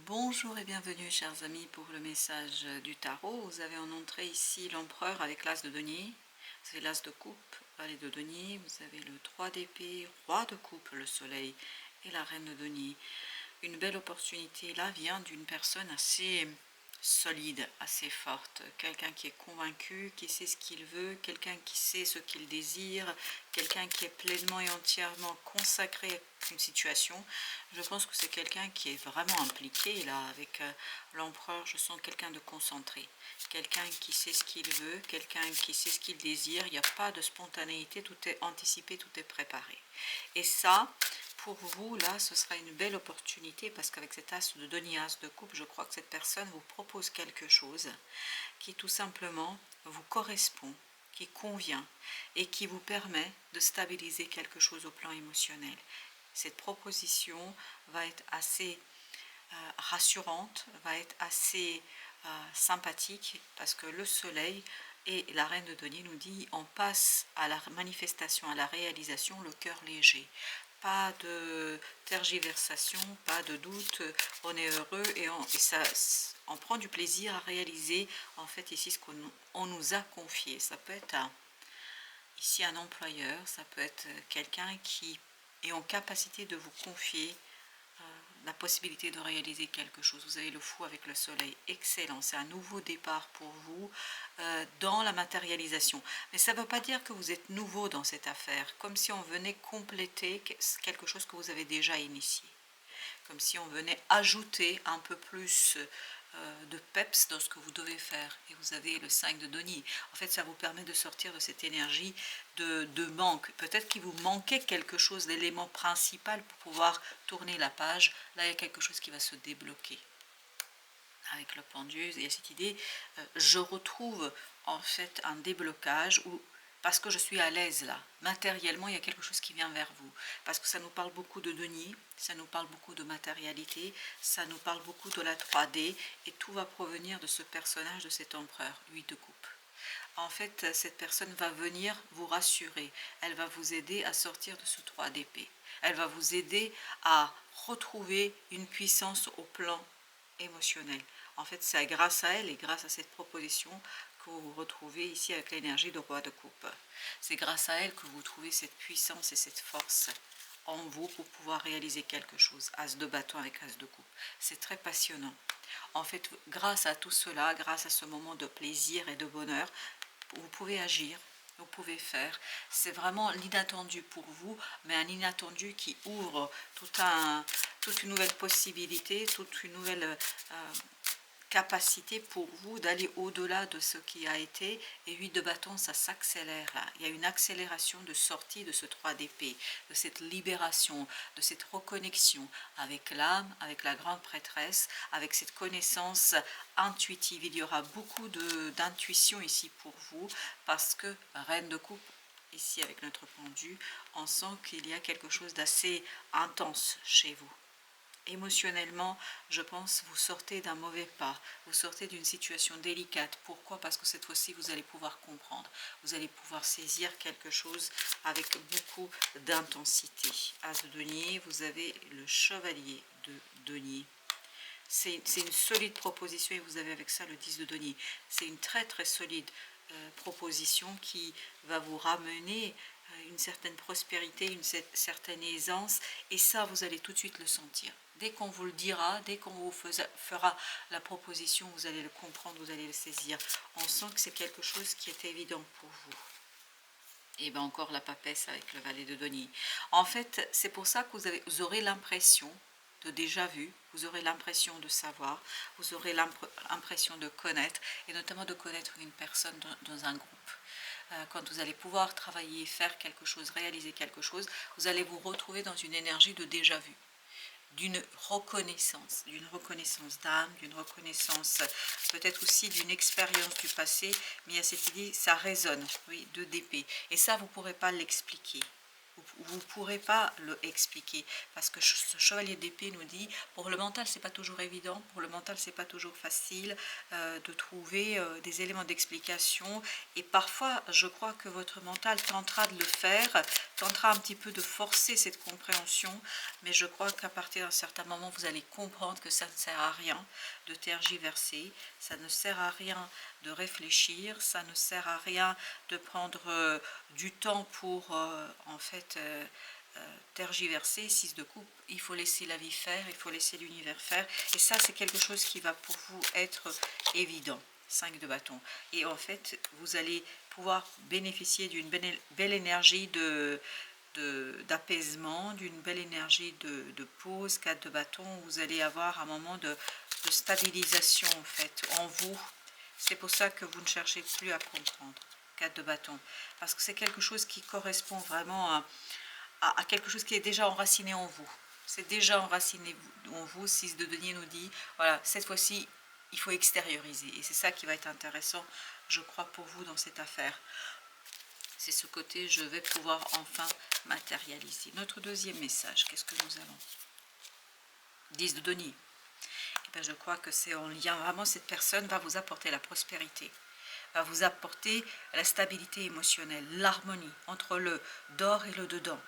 Bonjour et bienvenue chers amis pour le message du tarot. Vous avez en entrée ici l'empereur avec l'as de denier, vous avez l'as de coupe, valet de denier, vous avez le 3 d'épée, roi de coupe, le soleil et la reine de denier. Une belle opportunité là vient d'une personne assez solide, assez forte, quelqu'un qui est convaincu, qui sait ce qu'il veut, quelqu'un qui sait ce qu'il désire, quelqu'un qui est pleinement et entièrement consacré à une situation. Je pense que c'est quelqu'un qui est vraiment impliqué là avec l'empereur. Je sens quelqu'un de concentré, quelqu'un qui sait ce qu'il veut, quelqu'un qui sait ce qu'il désire. Il n'y a pas de spontanéité, tout est anticipé, tout est préparé. Et ça, pour vous, là, ce sera une belle opportunité parce qu'avec cet as de denier, as de coupe, je crois que cette personne vous propose quelque chose qui tout simplement vous correspond, qui convient et qui vous permet de stabiliser quelque chose au plan émotionnel. Cette proposition va être assez rassurante, va être assez sympathique parce que le soleil et la reine de denier nous dit on passe à la manifestation, à la réalisation, le cœur léger. Pas de tergiversation, pas de doute, on est heureux et on prend du plaisir à réaliser en fait ici ce qu'on nous a confié. Ça peut être ici un employeur, ça peut être quelqu'un qui est en capacité de vous confier la possibilité de réaliser quelque chose. Vous avez le fou avec le soleil, excellent, c'est un nouveau départ pour vous dans la matérialisation. Mais ça ne veut pas dire que vous êtes nouveau dans cette affaire, comme si on venait compléter quelque chose que vous avez déjà initié, comme si on venait ajouter un peu plus de peps dans ce que vous devez faire. Et vous avez le 5 de denier. En fait, ça vous permet de sortir de cette énergie de manque. Peut-être qu'il vous manquait quelque chose, l'élément principal pour pouvoir tourner la page. Là, il y a quelque chose qui va se débloquer. Avec le pendule, il y a cette idée, je retrouve en fait un déblocage où parce que je suis à l'aise là, matériellement il y a quelque chose qui vient vers vous, parce que ça nous parle beaucoup de denier, ça nous parle beaucoup de matérialité, ça nous parle beaucoup de la 3D, et tout va provenir de ce personnage, de cet empereur, 8 de coupe. En fait, cette personne va venir vous rassurer, elle va vous aider à sortir de ce 3 d'épée, elle va vous aider à retrouver une puissance au plan émotionnel. En fait, c'est grâce à elle et grâce à cette proposition que vous vous retrouvez ici avec l'énergie de roi de coupe. C'est grâce à elle que vous trouvez cette puissance et cette force en vous pour pouvoir réaliser quelque chose. As de bâton avec as de coupe. C'est très passionnant. En fait, grâce à tout cela, grâce à ce moment de plaisir et de bonheur, vous pouvez agir, vous pouvez faire. C'est vraiment l'inattendu pour vous, mais un inattendu qui ouvre toute une nouvelle possibilité, toute une nouvelle capacité pour vous d'aller au-delà de ce qui a été. Et 8 de bâton, ça s'accélère là. Il y a une accélération de sortie de ce 3 d'épée, de cette libération, de cette reconnexion avec l'âme, avec la grande prêtresse, avec cette connaissance intuitive. Il y aura beaucoup d'intuition ici pour vous, parce que reine de coupe, ici avec notre pendu, on sent qu'il y a quelque chose d'assez intense chez vous. Émotionnellement, je pense, vous sortez d'un mauvais pas, vous sortez d'une situation délicate. Pourquoi? Parce que cette fois-ci, vous allez pouvoir comprendre, vous allez pouvoir saisir quelque chose avec beaucoup d'intensité. As de denier, vous avez le chevalier de denier. C'est une solide proposition et vous avez avec ça le 10 de denier. C'est une très très solide proposition qui va vous ramener une certaine prospérité, une certaine aisance, et ça vous allez tout de suite le sentir. Dès qu'on vous le dira, dès qu'on vous fera la proposition, vous allez le comprendre, vous allez le saisir. On sent que c'est quelque chose qui est évident pour vous. Et bien encore la papesse avec le valet de denier. En fait, c'est pour ça que vous aurez l'impression de déjà vu, vous aurez l'impression de savoir, vous aurez l'impression de connaître, et notamment de connaître une personne dans un groupe. Quand vous allez pouvoir travailler, faire quelque chose, réaliser quelque chose, vous allez vous retrouver dans une énergie de déjà vu, d'une reconnaissance d'âme, d'une reconnaissance peut-être aussi d'une expérience du passé, mais il y a cette idée, ça résonne, oui, de d'épée. Et ça, vous ne pourrez pas l'expliquer. Vous ne pourrez pas le expliquer parce que ce chevalier d'épée nous dit pour le mental c'est pas toujours évident, pour le mental c'est pas toujours facile de trouver des éléments d'explication et parfois je crois que votre mental tentera de le faire, tentera un petit peu de forcer cette compréhension, mais je crois qu'à partir d'un certain moment vous allez comprendre que ça ne sert à rien de tergiverser, ça ne sert à rien de réfléchir, ça ne sert à rien de prendre du temps pour en fait tergiverser. 6 de coupe, il faut laisser la vie faire, il faut laisser l'univers faire, et ça c'est quelque chose qui va pour vous être évident. 5 de bâton, et en fait vous allez pouvoir bénéficier d'une belle énergie d'apaisement, d'une belle énergie de pause. 4 de bâton, vous allez avoir un moment de stabilisation en fait en vous. C'est pour ça que vous ne cherchez plus à comprendre. 4 de bâton, parce que c'est quelque chose qui correspond vraiment à quelque chose qui est déjà enraciné en vous. C'est déjà enraciné en vous. 6 de denier nous dit, voilà, cette fois-ci, il faut extérioriser. Et c'est ça qui va être intéressant, je crois, pour vous dans cette affaire. C'est ce côté, je vais pouvoir enfin matérialiser. Notre deuxième message, qu'est-ce que nous avons? 10 de denier. Et bien, je crois que c'est en lien, vraiment, cette personne va vous apporter la prospérité, va vous apporter la stabilité émotionnelle, l'harmonie entre le dehors et le dedans,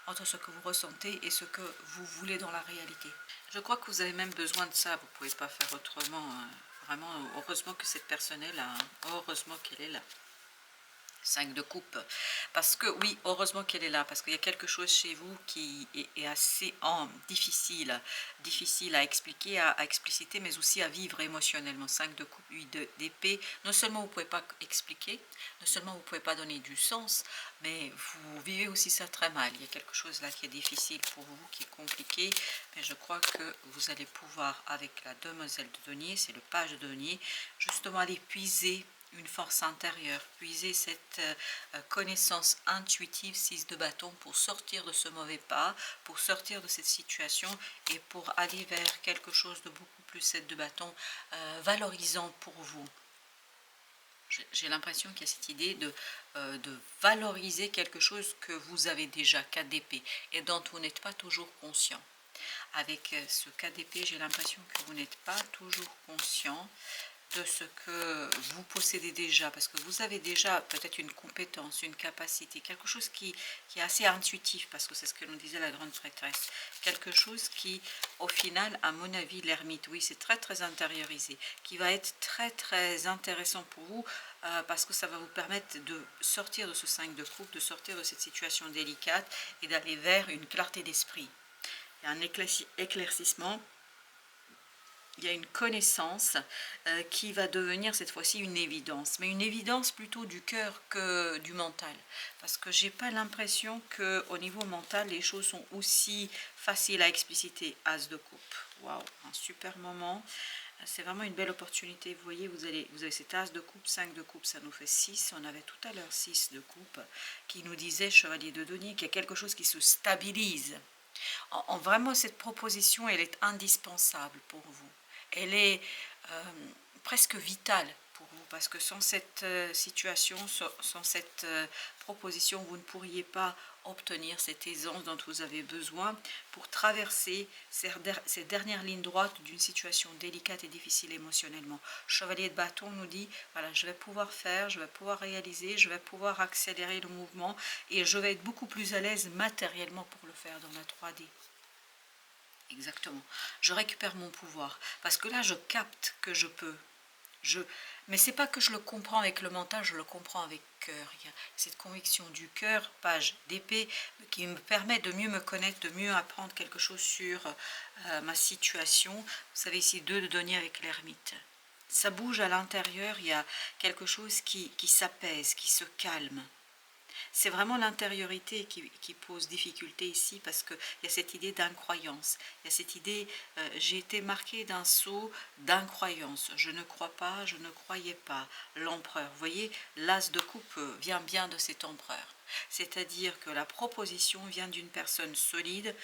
entre ce que vous ressentez et ce que vous voulez dans la réalité. Je crois que vous avez même besoin de ça, vous ne pouvez pas faire autrement. Hein. Vraiment, heureusement que cette personne est là, hein. Heureusement qu'elle est là. 5 de coupe, parce que oui, heureusement qu'elle est là, parce qu'il y a quelque chose chez vous qui est assez difficile à expliquer, à expliciter, mais aussi à vivre émotionnellement. 5 de coupe, 8 d'épée, non seulement vous ne pouvez pas expliquer, non seulement vous ne pouvez pas donner du sens, mais vous vivez aussi ça très mal. Il y a quelque chose là qui est difficile pour vous, qui est compliqué, mais je crois que vous allez pouvoir, avec la demoiselle de denier, c'est le page de denier, justement aller puiser une force intérieure, puiser cette connaissance intuitive. 6 de bâton, pour sortir de ce mauvais pas, pour sortir de cette situation et pour aller vers quelque chose de beaucoup plus, 7 de bâton, valorisant pour vous. J'ai l'impression qu'il y a cette idée de valoriser quelque chose que vous avez déjà, 4 d'épée, et dont vous n'êtes pas toujours conscient. Avec ce 4 d'épée, j'ai l'impression que vous n'êtes pas toujours conscient de ce que vous possédez déjà, parce que vous avez déjà peut-être une compétence, une capacité, quelque chose qui est assez intuitif, parce que c'est ce que nous disait la grande prêtresse, quelque chose qui, au final, à mon avis, l'ermite, oui, c'est très très intériorisé, qui va être très très intéressant pour vous, parce que ça va vous permettre de sortir de ce 5 de coupe, de sortir de cette situation délicate, et d'aller vers une clarté d'esprit. Il y a un éclaircissement, il y a une connaissance qui va devenir cette fois-ci une évidence, mais une évidence plutôt du cœur que du mental, parce que j'ai pas l'impression qu'au niveau mental les choses sont aussi faciles à expliciter. As de coupe, waouh, un super moment, c'est vraiment une belle opportunité. Vous voyez, vous avez cet as de coupe, 5 de coupe, ça nous fait 6, on avait tout à l'heure 6 de coupe, qui nous disait, chevalier de denier, qu'il y a quelque chose qui se stabilise. Vraiment, cette proposition, elle est indispensable pour vous. Elle est presque vitale pour vous, parce que sans cette situation, sans cette proposition, vous ne pourriez pas obtenir cette aisance dont vous avez besoin pour traverser ces dernières lignes droites d'une situation délicate et difficile émotionnellement. Chevalier de bâton nous dit, voilà, je vais pouvoir faire, je vais pouvoir réaliser, je vais pouvoir accélérer le mouvement et je vais être beaucoup plus à l'aise matériellement pour le faire dans la 3D. Exactement. Je récupère mon pouvoir. Parce que là, je capte que je peux. Mais c'est pas que je le comprends avec le mental, je le comprends avec cœur. Il y a cette conviction du cœur, page d'épée, qui me permet de mieux me connaître, de mieux apprendre quelque chose sur ma situation. Vous savez ici, 2 de denier avec l'ermite. Ça bouge à l'intérieur, il y a quelque chose qui s'apaise, qui se calme. C'est vraiment l'intériorité qui pose difficulté ici, parce qu'il y a cette idée d'incroyance. Il y a cette idée, j'ai été marquée d'un saut d'incroyance. Je ne crois pas, je ne croyais pas. L'empereur, vous voyez, l'as de coupe vient bien de cet empereur. C'est-à-dire que la proposition vient d'une personne solide,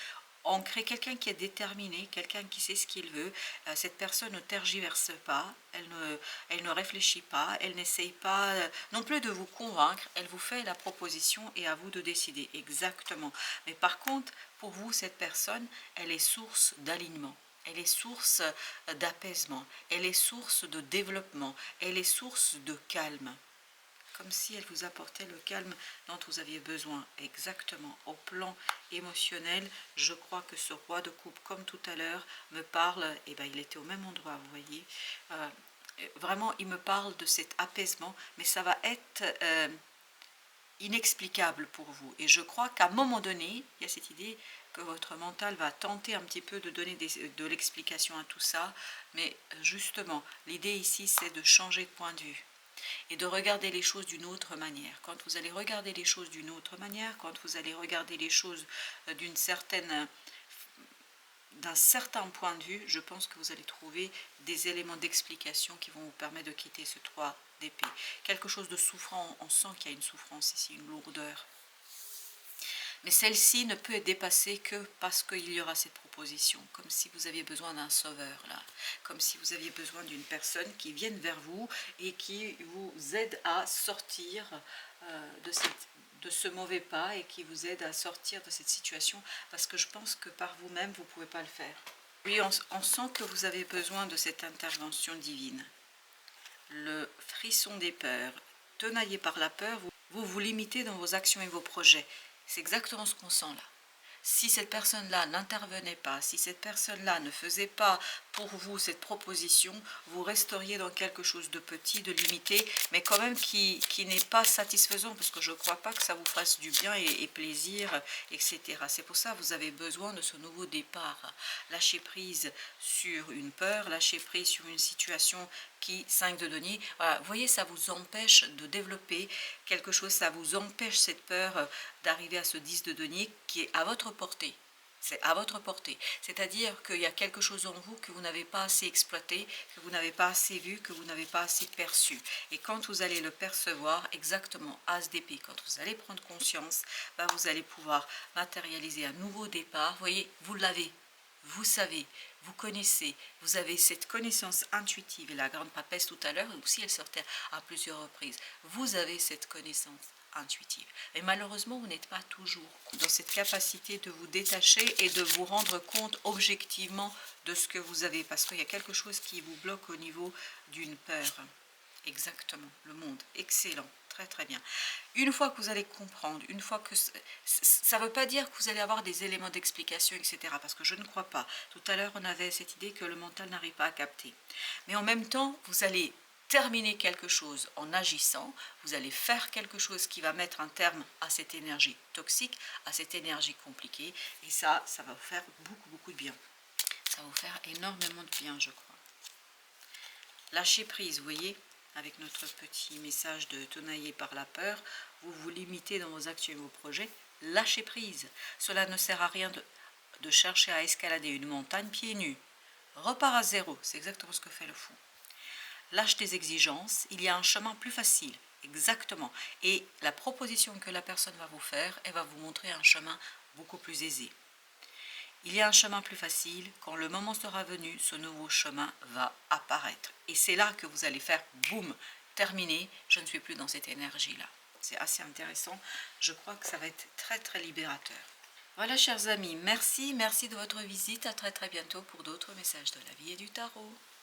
On crée quelqu'un qui est déterminé, quelqu'un qui sait ce qu'il veut. Cette personne ne tergiverse pas, elle ne réfléchit pas, elle n'essaye pas non plus de vous convaincre, elle vous fait la proposition et à vous de décider exactement. Mais par contre, pour vous, cette personne, elle est source d'alignement. Elle est source d'apaisement, elle est source de développement, elle est source de calme. Comme si elle vous apportait le calme dont vous aviez besoin. Exactement. Au plan émotionnel, je crois que ce roi de coupe, comme tout à l'heure, me parle, et bien il était au même endroit, vous voyez. Vraiment, il me parle de cet apaisement, mais ça va être inexplicable pour vous. Et je crois qu'à un moment donné, il y a cette idée que votre mental va tenter un petit peu de donner de l'explication à tout ça, mais justement, l'idée ici, c'est de changer de point de vue et de regarder les choses d'une autre manière. Quand vous allez regarder les choses d'une autre manière, quand vous allez regarder les choses d'un certain point de vue, je pense que vous allez trouver des éléments d'explication qui vont vous permettre de quitter ce 3 d'épée. Quelque chose de souffrant, on sent qu'il y a une souffrance ici, une lourdeur. Mais celle-ci ne peut être dépassée que parce qu'il y aura cette proposition, comme si vous aviez besoin d'un sauveur là, comme si vous aviez besoin d'une personne qui vienne vers vous et qui vous aide à sortir de ce mauvais pas et qui vous aide à sortir de cette situation, parce que je pense que par vous-même, vous ne pouvez pas le faire. Oui, on sent que vous avez besoin de cette intervention divine. Le frisson des peurs, tenaillé par la peur, vous vous limitez dans vos actions et vos projets. C'est exactement ce qu'on sent là. Si cette personne-là n'intervenait pas, si cette personne-là ne faisait pas pour vous cette proposition, vous resteriez dans quelque chose de petit, de limité, mais quand même qui n'est pas satisfaisant, parce que je ne crois pas que ça vous fasse du bien et plaisir, etc. C'est pour ça que vous avez besoin de ce nouveau départ. Lâcher prise sur une peur, lâcher prise sur une situation qui, 5 de denier, voilà, vous voyez, ça vous empêche de développer quelque chose, ça vous empêche cette peur d'arriver à ce 10 de denier qui est à votre portée. C'est à votre portée. C'est-à-dire qu'il y a quelque chose en vous que vous n'avez pas assez exploité, que vous n'avez pas assez vu, que vous n'avez pas assez perçu. Et quand vous allez le percevoir, exactement, As d'épée, quand vous allez prendre conscience, ben vous allez pouvoir matérialiser un nouveau départ. Vous voyez, vous l'avez. Vous savez, vous connaissez, vous avez cette connaissance intuitive, et la grande papesse tout à l'heure, aussi elle sortait à plusieurs reprises, vous avez cette connaissance intuitive. Et malheureusement, vous n'êtes pas toujours dans cette capacité de vous détacher et de vous rendre compte objectivement de ce que vous avez, parce qu'il y a quelque chose qui vous bloque au niveau d'une peur. Exactement, le monde, excellent, très très bien. Une fois que vous allez comprendre, une fois que... Ça ne veut pas dire que vous allez avoir des éléments d'explication, etc. Parce que je ne crois pas. Tout à l'heure, on avait cette idée que le mental n'arrive pas à capter. Mais en même temps, vous allez terminer quelque chose en agissant, vous allez faire quelque chose qui va mettre un terme à cette énergie toxique, à cette énergie compliquée, et ça va vous faire beaucoup de bien. Ça va vous faire énormément de bien, je crois. Lâchez prise, vous voyez, avec notre petit message de tenaillé par la peur, vous vous limitez dans vos actions et vos projets, lâchez prise. Cela ne sert à rien de chercher à escalader une montagne pieds nus. Repars à zéro, c'est exactement ce que fait le fou. Lâche tes exigences, il y a un chemin plus facile, exactement. Et la proposition que la personne va vous faire, elle va vous montrer un chemin beaucoup plus aisé. Il y a un chemin plus facile, quand le moment sera venu, ce nouveau chemin va apparaître. Et c'est là que vous allez faire boum, terminé, je ne suis plus dans cette énergie-là. C'est assez intéressant, je crois que ça va être très libérateur. Voilà chers amis, merci de votre visite, à très bientôt pour d'autres messages de la vie et du tarot.